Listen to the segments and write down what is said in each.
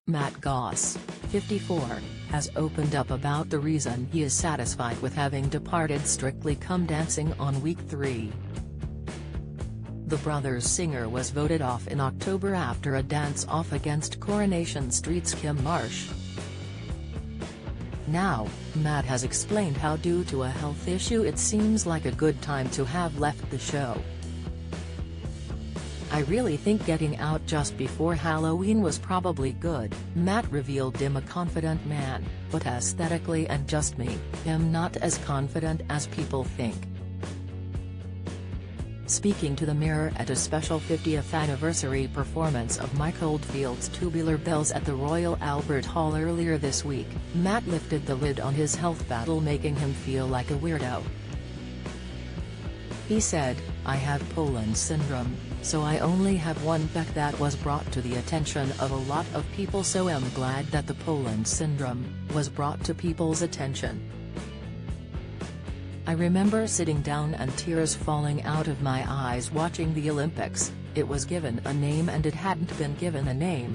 Matt Goss, 54, has opened up about the reason he is satisfied with having departed Strictly Come Dancing on week 3. The Brothers singer was voted off in October after a dance-off against Coronation Street's Kim Marsh. Now, Matt has explained how due to a health issue it seems like a good time to have left the show. "I really think getting out just before Halloween was probably good," Matt revealed. "I'm a confident man, but aesthetically and just me, I'm not as confident as people think." Speaking to the Mirror at a special 50th anniversary performance of Mike Oldfield's Tubular Bells at the Royal Albert Hall earlier this week, Matt lifted the lid on his health battle, making him feel like a weirdo. He said, "I have Poland syndrome, so I only have one back that was brought to the attention of a lot of people, so I'm glad that the Poland syndrome was brought to people's attention. I remember sitting down and tears falling out of my eyes watching the Olympics. It was given a name and it hadn't been given a name."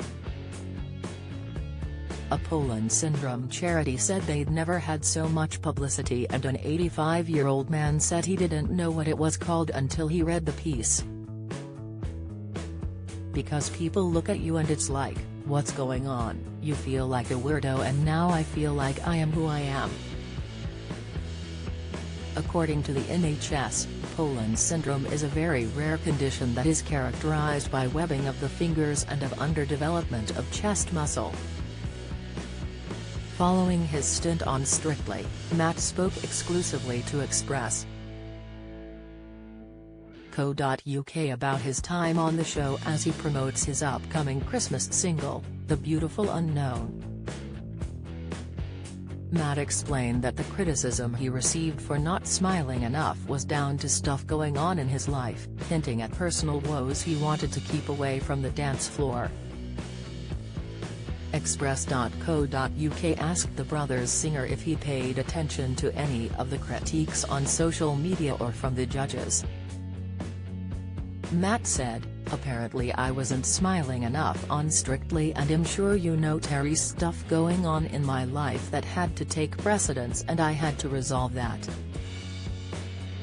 A Poland Syndrome charity said they'd never had so much publicity, and an 85-year-old man said he didn't know what it was called until he read the piece. "Because people look at you and it's like, what's going on? You feel like a weirdo, and now I feel like I am who I am." According to the NHS, Poland syndrome is a very rare condition that is characterized by webbing of the fingers and of underdevelopment of chest muscle. Following his stint on Strictly, Matt spoke exclusively to Express.co.uk about his time on the show as he promotes his upcoming Christmas single, The Beautiful Unknown. Matt explained that the criticism he received for not smiling enough was down to stuff going on in his life, hinting at personal woes he wanted to keep away from the dance floor. Express.co.uk asked the Brothers singer if he paid attention to any of the critiques on social media or from the judges. Matt said, "Apparently I wasn't smiling enough on Strictly, and I'm sure you know Terry's stuff going on in my life that had to take precedence, and I had to resolve that.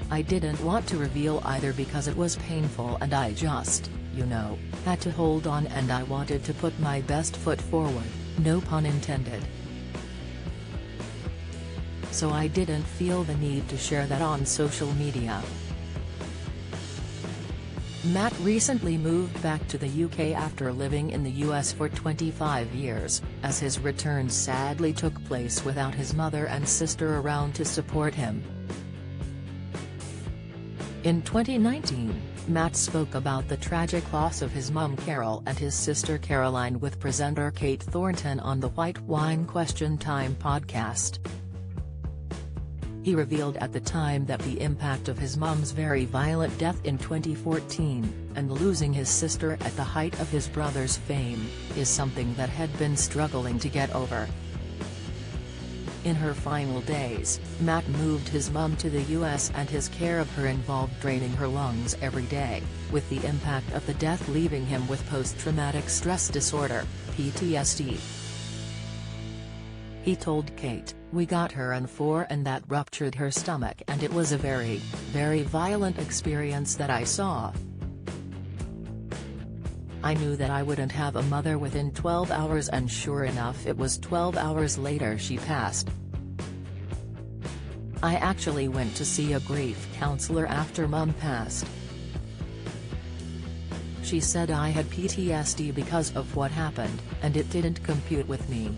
I didn't want to reveal either because it was painful, and I just, had to hold on, and I wanted to put my best foot forward, no pun intended. So I didn't feel the need to share that on social media." Matt recently moved back to the UK after living in the US for 25 years, as his return sadly took place without his mother and sister around to support him. In 2019, Matt spoke about the tragic loss of his mum Carol and his sister Caroline with presenter Kate Thornton on the White Wine Question Time podcast. He revealed at the time that the impact of his mum's very violent death in 2014, and losing his sister at the height of his brother's fame, is something that had been struggling to get over. In her final days, Matt moved his mum to the US, and his care of her involved draining her lungs every day, with the impact of the death leaving him with post-traumatic stress disorder, PTSD. He told Kate, "We got her on 4 and that ruptured her stomach, and it was a very, very violent experience that I saw. I knew that I wouldn't have a mother within 12 hours, and sure enough it was 12 hours later she passed. I actually went to see a grief counselor after Mum passed. She said I had PTSD because of what happened, and it didn't compute with me.